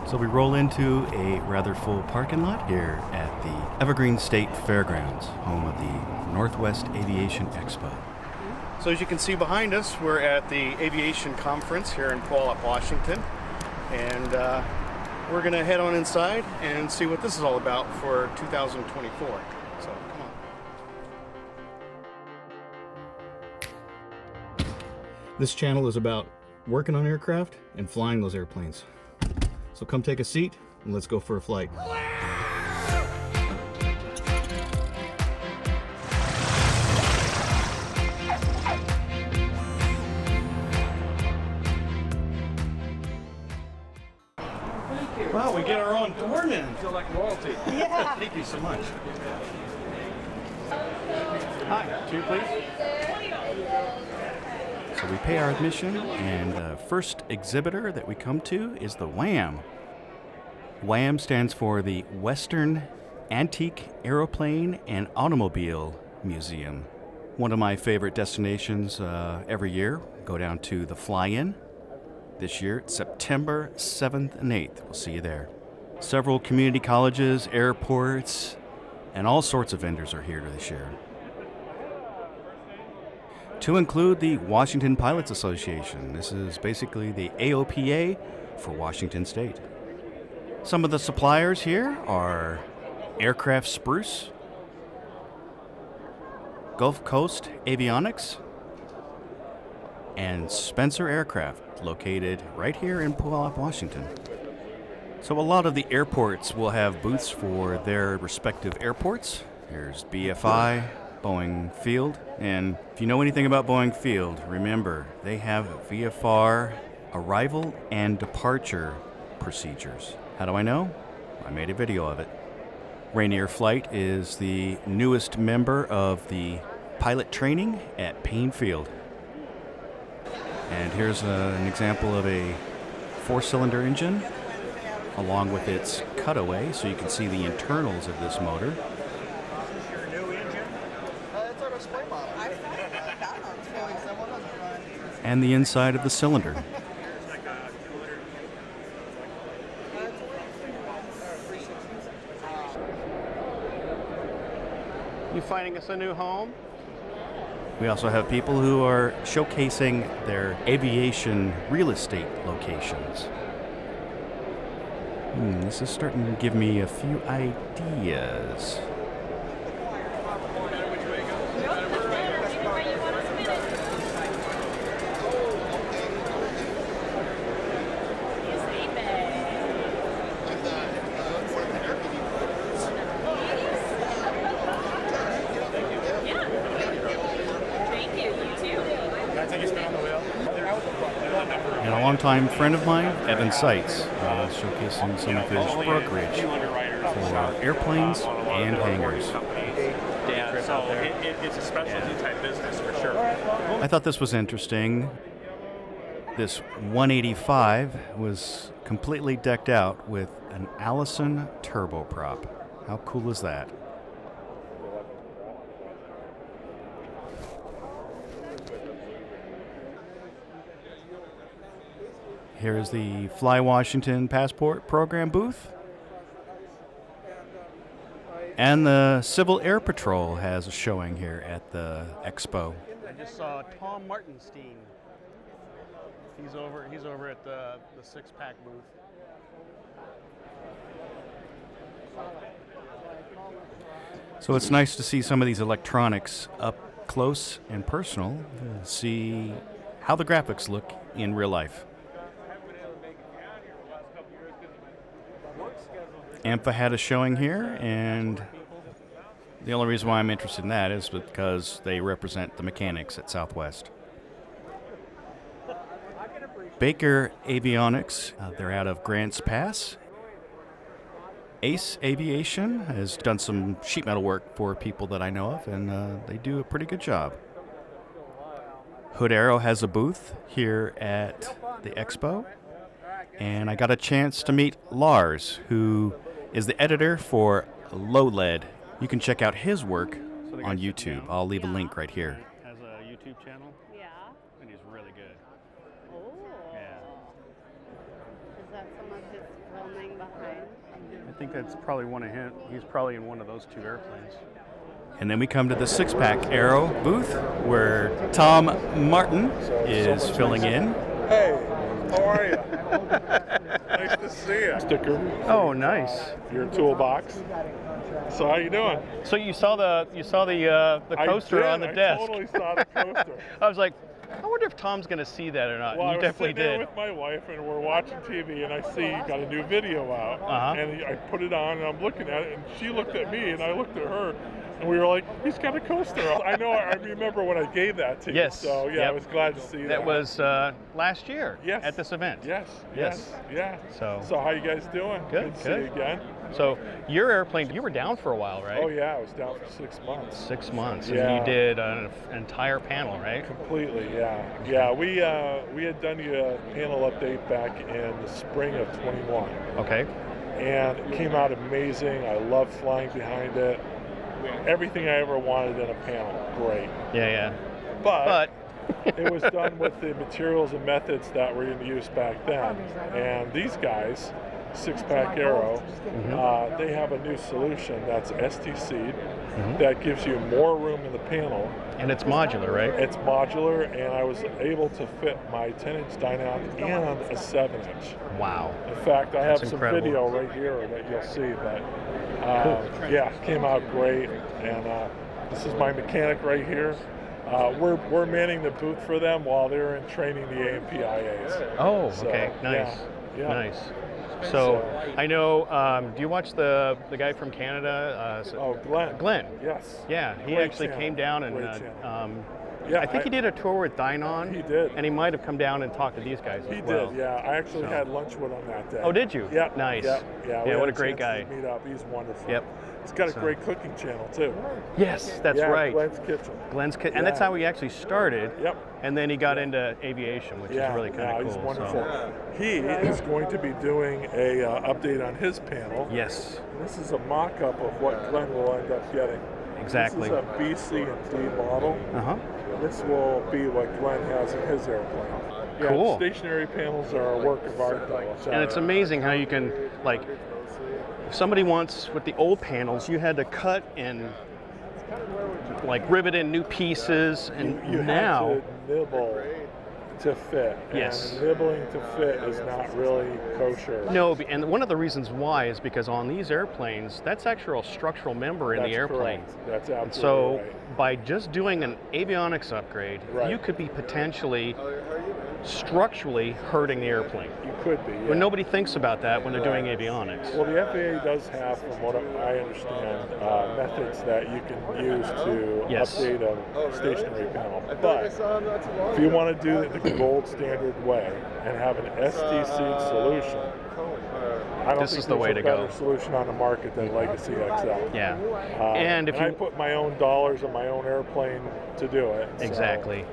So we roll into a rather full parking lot here at the Evergreen State Fairgrounds, home of the Northwest Aviation Expo. So as you can see behind us, we're at the Aviation Conference here in Puyallup, Washington. And we're going to head on inside and see what this is all about for 2024. So come on. This channel is about working on aircraft and flying those airplanes. So come take a seat and let's go for a flight. Wow, we get our own doorman. I feel like royalty. Yeah. Thank you so much. Hi, 2 please. So we pay our admission, and the first exhibitor that we come to is the WAAAM. WAAAM stands for the Western Antique Aeroplane and Automobile Museum. One of my favorite destinations every year. Go down to the Fly-In. This year, it's September 7th and 8th. We'll see you there. Several community colleges, airports, and all sorts of vendors are here this year. To include the Washington Pilots Association. This is basically the AOPA for Washington State. Some of the suppliers here are Aircraft Spruce, Gulf Coast Avionics, and Spencer Aircraft, located right here in Puyallup, Washington. So a lot of the airports will have booths for their respective airports. There's BFI, Boeing Field, and if you know anything about Boeing Field, remember they have VFR arrival and departure procedures. How do I know? I made a video of it. Rainier Flight is the newest member of the pilot training at Payne Field. And here's an example of a 4-cylinder engine along with its cutaway, so you can see the internals of this motor. And the inside of the cylinder. You finding us a new home? We also have people who are showcasing their aviation real estate locations. This is starting to give me a few ideas. And a longtime friend of mine, Evan Seitz, showcasing some of his brokerage for airplanes and hangars. Yeah, so it's a specialty type business for sure. I thought this was interesting. This 185 was completely decked out with an Allison turboprop. How cool is that? Here's the Fly Washington Passport Program booth. And the Civil Air Patrol has a showing here at the expo. I just saw Tom Martinstein. He's over at the six-pack booth. So it's nice to see some of these electronics up close and personal, see how the graphics look in real life. AMFA had a showing here, and the only reason why I'm interested in that is because they represent the mechanics at Southwest. Baker Avionics, they're out of Grants Pass. Ace Aviation has done some sheet metal work for people that I know of, and they do a pretty good job. Hood Aero has a booth here at the expo, and I got a chance to meet Lars, who is the editor for Low Lead. You can check out his work on YouTube. I'll leave a link right here. Has a YouTube channel. Yeah. And he's really good. Oh. Yeah. Is that someone He's filming behind. I think that's probably one of him. He's probably in one of those 2 airplanes. And then we come to the six-pack Aero booth where Tom Martin is filling in. Hey, how are you? Nice to see you. Sticker. Oh, nice. Your toolbox. So how you doing? So you saw the coaster on the desk. I totally saw the coaster. I was like, I wonder if Tom's going to see that or not. Well, And you I was definitely sitting there did. with my wife, and we're watching TV, and I see you got a new video out. And I put it on, and I'm looking at it, and she looked at me, and I looked at her, and we were like, he's got a coaster. I know, I remember when I gave that to you. Yes. So, yeah, Yep. I was glad to see that. That was last year Yes. at this event. Yes. Yeah. So how you guys doing? Good, to see you again. So your airplane, you were down for a while, right? Oh, yeah, I was down for 6 months. 6 months. Yeah. And you did an entire panel, right? Completely, yeah. Yeah, we had done you a panel update back in the spring of 21. Okay. And it came out amazing. I love flying behind it. Everything I ever wanted in a panel, great. Yeah. But it was done with the materials and methods that were in use back then. And these guys, Six-Pack Aero, they have a new solution that's STC that gives you more room in the panel. And it's modular, right? It's modular, and I was able to fit my 10-inch Dynon and a 7-inch. Wow. In fact, I have That's some incredible. video right here that you'll see, but yeah, it came out great. And this is my mechanic right here. We're manning the booth for them while they're in training the AMPIAs. Oh, So, okay. Nice. Yeah. Nice. So I know, do you watch the guy from Canada? Glenn. Glenn. Yes. Yeah, he Great actually channel. came down and Great channel. I think he did a tour with Dynon. He did. And he might have come down and talked to these guys He as well. did, yeah. I actually had lunch with him that day. Oh, did you? Yeah. Nice. Yeah. Yeah, what a great guy. Meet up. He's wonderful. Yep. He's got a great cooking channel too. Yes, that's yeah, right. Glenn's Kitchen. And that's how he actually started. Yep. And then he got into aviation, which is really kind of cool. He's wonderful. So. He is going to be doing a update on his panel. Yes. This is a mock-up of what Glenn will end up getting. Exactly. This is a B, C, and D model. This will be what Glenn has in his airplane. Yeah, Cool. Stationary panels are a work of art, though. So. And it's amazing how you can, like, if somebody wants, with the old panels, you had to cut and, like, rivet in new pieces, and you now... have to nibble to fit. Yes. And nibbling to fit is not really kosher. No, and one of the reasons why is because on these airplanes, that's actually a structural member in the airplane. Correct. That's absolutely And so right. by just doing an avionics upgrade, you could be potentially structurally hurting the airplane. You could be, yeah. When nobody thinks about that when they're doing avionics. Well, the FAA does have, from what I understand, methods that you can use to update a stationary panel. But if you want to do it the gold standard way and have an STC solution, I don't think is the way to there's a better go. solution on the market than Legacy XL. Yeah. And I put my own dollars on my own airplane to do it. So. Exactly.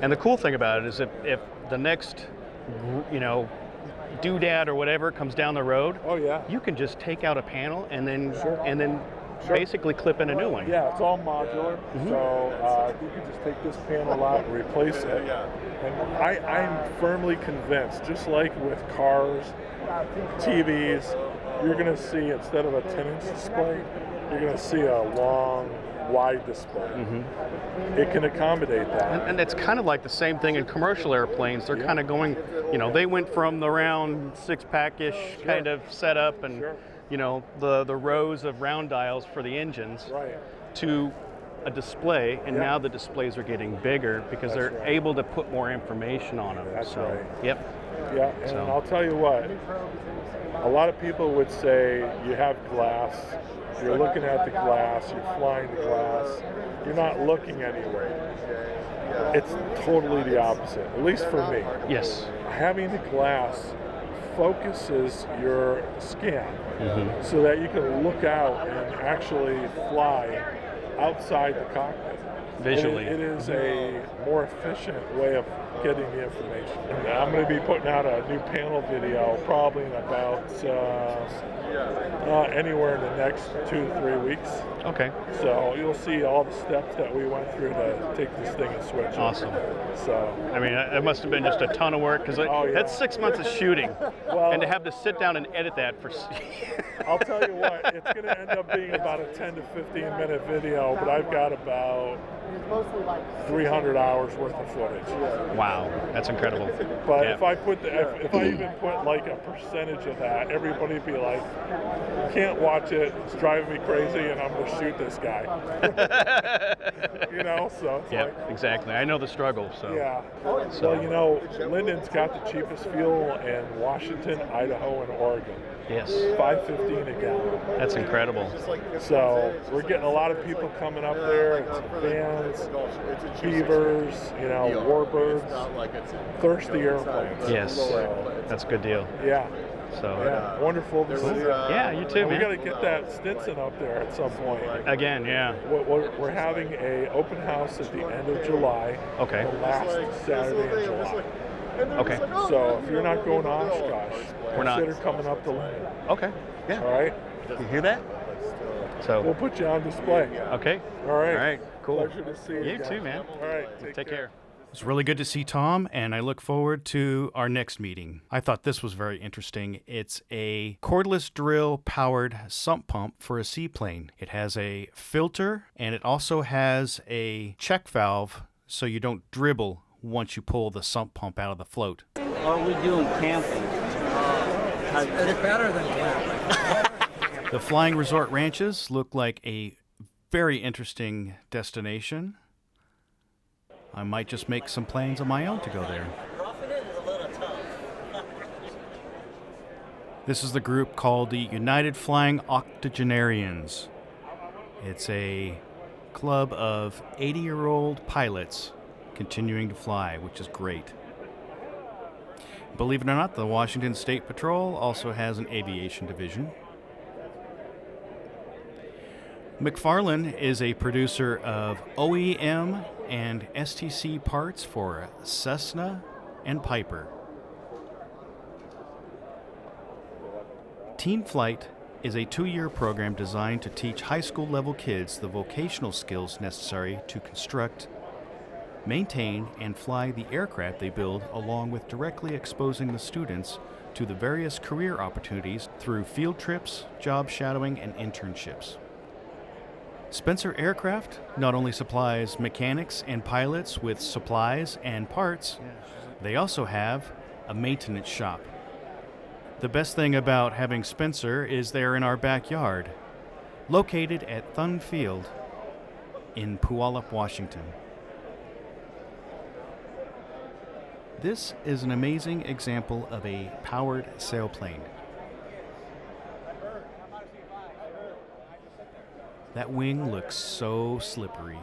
And the cool thing about it is if the next, doodad or whatever comes down the road, you can just take out a panel and then basically clip in a new one. Yeah, it's all modular, so you can just take this panel out and replace it. And I'm firmly convinced, just like with cars, TVs, you're going to see, instead of a 10-inch display, you're going to see a long, wide display. It can accommodate that. And it's kind of like the same thing in commercial airplanes. They're kind of going, they went from the round six-pack-ish kind of setup and, the rows of round dials for the engines to a display, and now the displays are getting bigger because they're able to put more information on them. That's right. Yep. Yeah, and I'll tell you what, a lot of people would say you have glass, you're looking at the glass, you're flying the glass, you're not looking anywhere. It's totally the opposite, at least for me. Yes. Having the glass focuses your scan so that you can look out and actually fly outside the cockpit. Visually. It is a more efficient way of getting the information. And I'm going to be putting out a new panel video probably in about anywhere in the next 2 to 3 weeks. Okay. So you'll see all the steps that we went through to take this thing and switch it. Awesome. So I mean, it must have been just a ton of work because that's 6 months of shooting, Well, and to have to sit down and edit that for. I'll tell you what, it's going to end up being about a 10 to 15 minute video, but I've got about 300 hours worth of footage. Wow, that's incredible. But Yeah. if I even put like a percentage of that, everybody'd be like, can't watch it, it's driving me crazy, and I'm going to shoot this guy. You know, so it's Yeah, like, exactly. I know the struggle. So. yeah. So- Well, you know, Linden's got the cheapest fuel in Washington, Idaho, and Oregon. Yes. $5.15 a gallon. That's incredible. So we're getting a lot of people coming up there. It's vans, beavers, you know, warbirds, thirsty airplanes. Yes. So, That's a good deal. yeah, So. yeah, wonderful to see. Yeah, you too, And we man. got to get that Stinson up there at some point. Again, yeah. We're having a open house at the end of July. Okay. The last Saturday in July. Okay. So if you're not going to Oshkosh, We're not. consider coming up to Linden. Okay. Yeah. All right? You hear that? We'll So. put you on display. Okay. All right. All right. Cool. Pleasure to see you. You guys. too, man. All right. Take care. It's really good to see Tom, and I look forward to our next meeting. I thought this was very interesting. It's a cordless drill powered sump pump for a seaplane. It has a filter, and it also has a check valve so you don't dribble once you pull the sump pump out of the float. Are we doing camping? It's better than camping. The Flying Resort Ranches look like a very interesting destination. I might just make some plans of my own to go there. This is the group called the United Flying Octogenarians. It's a club of 80-year-old pilots continuing to fly, which is great. Believe it or not, the Washington State Patrol also has an aviation division. McFarlane is a producer of OEM and STC parts for Cessna and Piper. Teen Flight is a 2-year program designed to teach high school level kids the vocational skills necessary to construct, maintain, and fly the aircraft they build, along with directly exposing the students to the various career opportunities through field trips, job shadowing, and internships. Spencer Aircraft not only supplies mechanics and pilots with supplies and parts, they also have a maintenance shop. The best thing about having Spencer is they're in our backyard, located at Thun Field in Puyallup, Washington. This is an amazing example of a powered sailplane. That wing looks so slippery.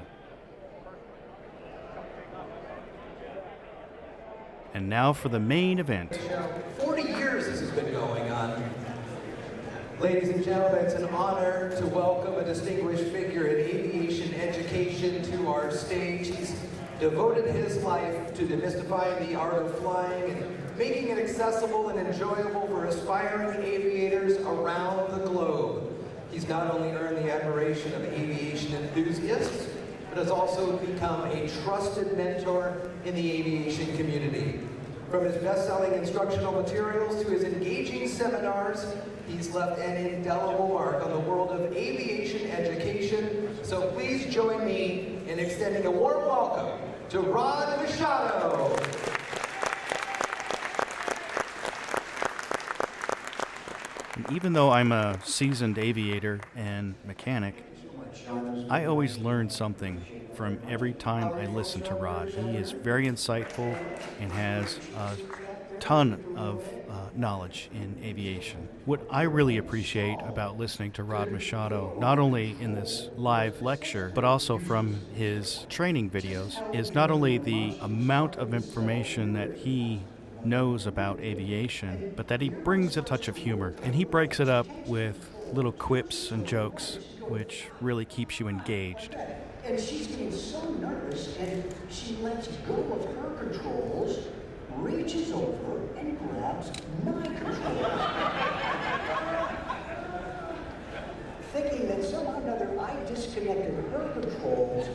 And now for the main event. 40 years this has been going on. Ladies and gentlemen, it's an honor to welcome a distinguished figure in aviation education to our stage. He's devoted his life to demystifying the art of flying and making it accessible and enjoyable for aspiring aviators around the globe. He's not only earned the admiration of aviation enthusiasts, but has also become a trusted mentor in the aviation community. From his best-selling instructional materials to his engaging seminars, he's left an indelible mark on the world of aviation education. So please join me in extending a warm welcome to Rod Machado. And even though I'm a seasoned aviator and mechanic, I always learn something from every time I listen to Rod. He is very insightful and has a ton of knowledge in aviation. What I really appreciate about listening to Rod Machado, not only in this live lecture, but also from his training videos, is not only the amount of information that he knows about aviation, but that he brings a touch of humor. And he breaks it up with little quips and jokes, which really keeps you engaged. And she's getting so nervous, and she lets go of her controls, reaches over, and grabs my controls. Thinking that somehow or another I disconnected her controls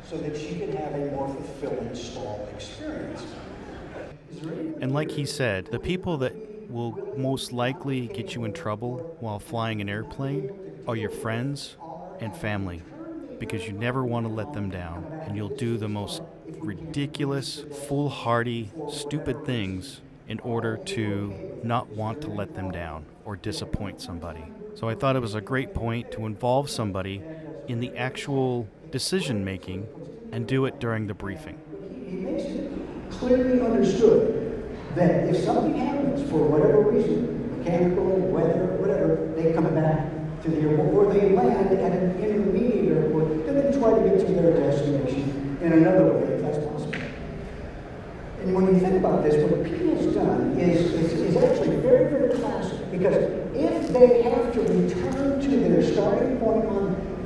so that she could have a more fulfilling stall experience. And like he said, the people that will most likely get you in trouble while flying an airplane are your friends and family, because you never want to let them down, and you'll do the most ridiculous, foolhardy, stupid things in order to not want to let them down or disappoint somebody. So I thought it was a great point to involve somebody in the actual decision making and do it during the briefing. He makes it clearly understood that if something happens for whatever reason, mechanical, weather, whatever, they come back to the airport, or they land at an intermediate airport, and then try to get to their destination in another way, if that's possible. And when you think about this, what Pete has done is actually very, very classic, because if they have to return to their starting point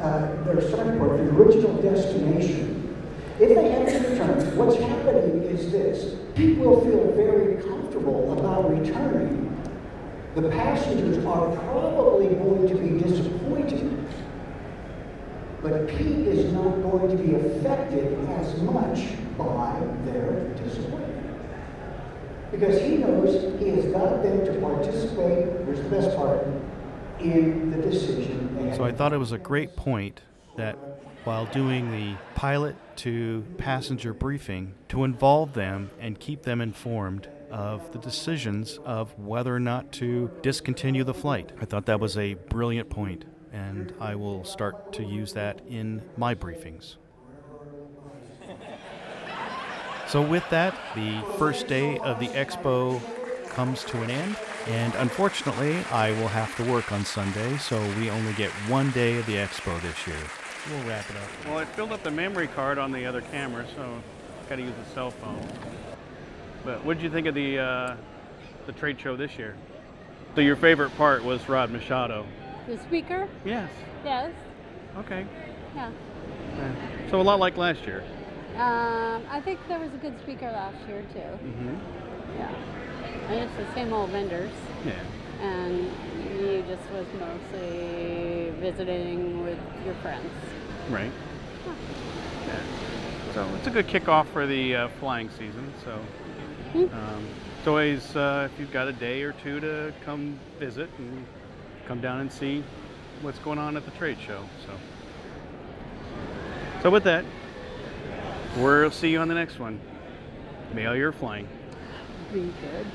the original destination, if they have to return, what's happening is this: Pete will feel very comfortable about returning. The passengers are probably going to be disappointed, but Pete is not going to be affected as much by their disappointment. Because he knows he has got them to participate, here's the best part, in the decision. So I thought it was a great point that while doing the pilot to passenger briefing, to involve them and keep them informed of the decisions of whether or not to discontinue the flight. I thought that was a brilliant point, and I will start to use that in my briefings. So with that, the first day of the expo comes to an end, and unfortunately I will have to work on Sunday, so we only get one day of the expo this year. We'll wrap it up. Well, I filled up the memory card on the other camera, so got to use the cell phone. But what did you think of the trade show this year? So your favorite part was Rod Machado. The speaker? Yes. Yes. Okay. Yeah. So a lot like last year. I think there was a good speaker last year too. Mm-hmm. Yeah. And it's the same old vendors. Yeah. And you just was mostly visiting with your friends. Right. Huh. Yeah. So it's a good kickoff for the flying season. So it's always, if you've got a day or two to come visit and come down and see what's going on at the trade show. So with that, we'll see you on the next one. May all your flying. Be good.